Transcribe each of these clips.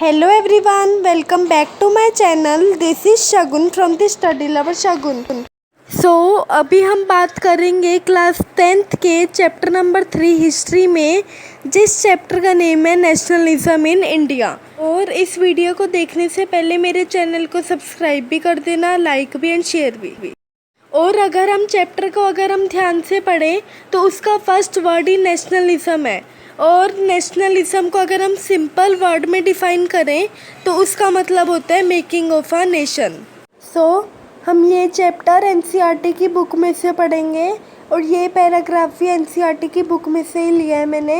Hello everyone, welcome back to my channel. This is Shagun from the Study Lover Shagun. अभी हम बात करेंगे class 10th के chapter number 3 history में, जिस चैप्टर का नेम है नेशनलिज्म इन इंडिया। और इस वीडियो को देखने से पहले मेरे चैनल को सब्सक्राइब भी कर देना, लाइक भी एंड शेयर भी। और अगर हम चैप्टर को ध्यान से पढ़ें तो उसका फर्स्ट वर्ड ही नेशनलिज्म है। और नेशनलिज्म को अगर हम सिंपल वर्ड में डिफ़ाइन करें तो उसका मतलब होता है मेकिंग ऑफ अ नेशन। हम ये चैप्टर एनसीईआरटी की बुक में से पढ़ेंगे और ये पैराग्राफ भी एनसीईआरटी की बुक में से ही लिया है मैंने।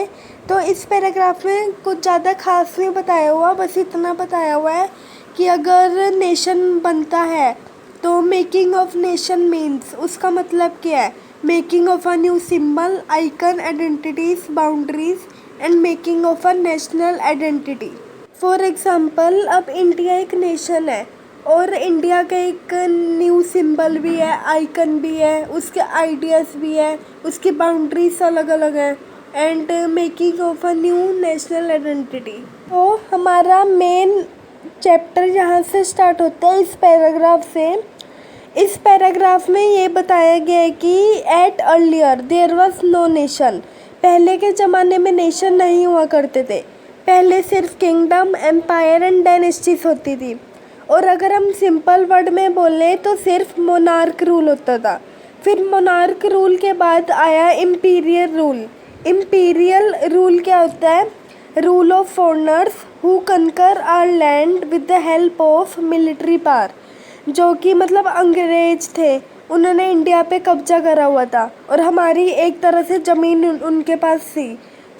तो इस पैराग्राफ में कुछ ज़्यादा खास नहीं बताया हुआ, बस इतना बताया हुआ है कि अगर नेशन बनता है तो मेकिंग ऑफ नेशन मीन्स उसका मतलब क्या है। Making of a new symbol, icon, identities, boundaries and making of a national identity. For example, अब इंडिया एक नेशन है और इंडिया का एक न्यू सिंबल भी है, आइकन भी है, उसके आइडियाज़ भी है, उसकी बाउंड्रीज अलग अलग हैं and making of a new national identity. तो हमारा मेन चैप्टर यहाँ से स्टार्ट होता है इस पैराग्राफ से। इस पैराग्राफ में ये बताया गया है कि at earlier there was no nation. पहले के ज़माने में नेशन नहीं हुआ करते थे, पहले सिर्फ किंगडम, एम्पायर एंड डायनेस्टीज होती थी। और अगर हम सिंपल वर्ड में बोलें तो सिर्फ मोनार्क रूल होता था। फिर मोनार्क रूल के बाद आया इम्पीरियल रूल। इम्पीरियल रूल क्या होता है? Rule of foreigners who conquer our land with the help of military power. जो कि मतलब अंग्रेज थे, उन्होंने इंडिया पे कब्जा करा हुआ था और हमारी एक तरह से ज़मीन उनके पास थी,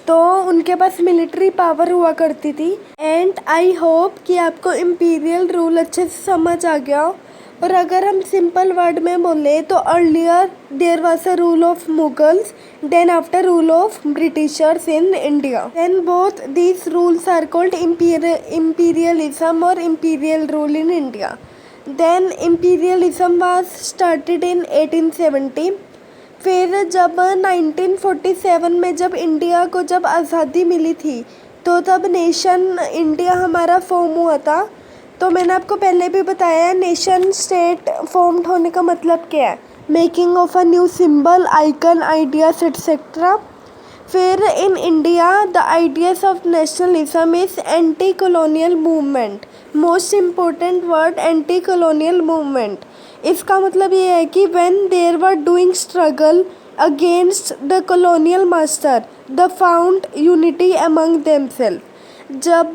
तो उनके पास मिलिट्री पावर हुआ करती थी। एंड आई होप कि आपको इम्पीरियल रूल अच्छे से समझ आ गया हो। और अगर हम सिंपल वर्ड में बोले तो earlier there was a rule of Mughals, then after rule of Britishers in India. Then both these rules are called imperialism और imperial rule in India. Then imperialism was started in 1870. फिर जब 1947 में जब India को जब आज़ादी मिली थी तो तब नेशन इंडिया हमारा फॉर्म हुआ था। तो मैंने आपको पहले भी बताया है नेशन स्टेट फॉर्म्ड होने का मतलब क्या है। Making of a new symbol, icon, ideas etcetera. फिर in India the ideas of nationalism is anti colonial movement. Most important word anti colonial movement. इसका मतलब ये है कि when there were doing struggle against the colonial master the found unity among themselves. जब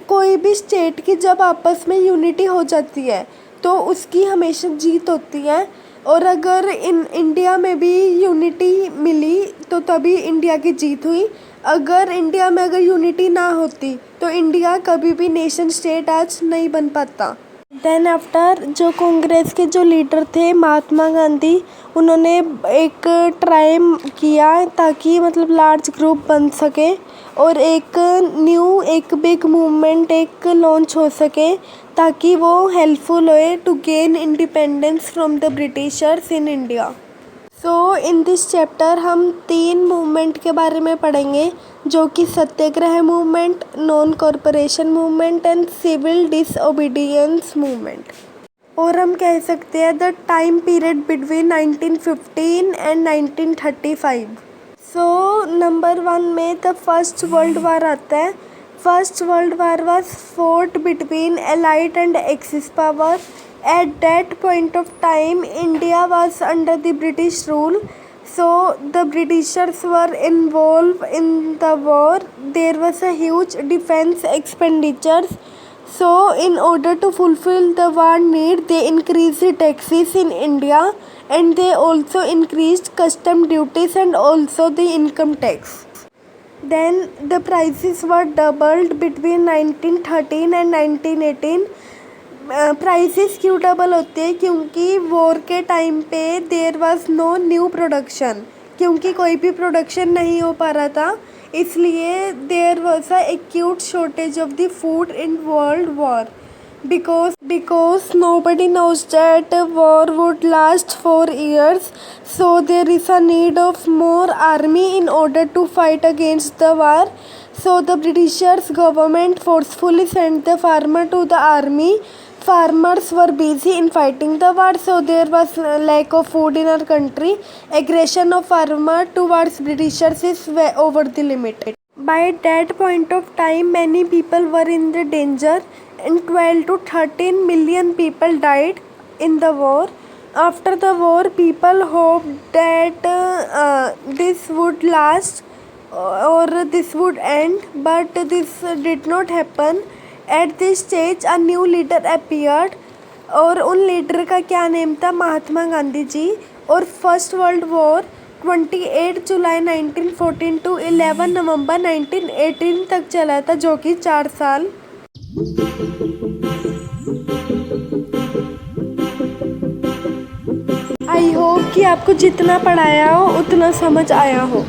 कोई भी state की जब आपस में यूनिटी हो जाती है तो उसकी हमेशा जीत होती है। और अगर इन इंडिया में भी यूनिटी मिली तो तभी इंडिया की जीत हुई। अगर इंडिया में अगर यूनिटी ना होती तो इंडिया कभी भी नेशन स्टेट आज नहीं बन पाता। देन आफ्टर जो कांग्रेस के जो लीडर थे महात्मा गांधी, उन्होंने एक ट्राई किया ताकि मतलब लार्ज ग्रुप बन सके और एक न्यू एक बिग मूवमेंट एक लॉन्च हो सके ताकि वो हेल्पफुल होए to gain independence from the Britishers in India. So in this chapter हम 3 मूवमेंट के बारे में पढ़ेंगे, जो कि Satyagraha movement, non cooperation movement and civil disobedience movement. और हम कह सकते हैं the time period between 1915 and 1935। So number 1 में द फर्स्ट वर्ल्ड वार आता है। First world war was fought between allied and axis power. At that point of time, India was under the British rule, so the Britishers were involved in the war. There was a huge defense expenditures. So, in order to fulfill the war need, they increased the taxes in India, and they also increased custom duties and also the income tax. Then the prices were doubled between 1913 and 1918. Prices क्यों double होते हैं? क्योंकि war के time पे there was no new production, क्योंकि कोई भी production नहीं हो पा रहा था, इसलिए there was a acute shortage of the food in world war because nobody knows that war would last for years, so there is a need of more army in order to fight against the war. So the Britishers government forcefully sent the farmer to the army. Farmers were busy in fighting the war, so there was lack of food in our country. Aggression of farmer towards Britishers is over the limit. By that point of time, many people were in the danger, and 12 to 13 million people died in the war. After the war, people hoped that this would last or this would end, but this did not happen. At this stage a new leader appeared, और उन leader का क्या name था? महात्मा गांधी जी. और first world war 28 जुलाई 1914 to 11 नवंबर 1918 तक चला था, जो कि 4 साल. आई होप कि आपको जितना पढ़ाया हो उतना समझ आया हो.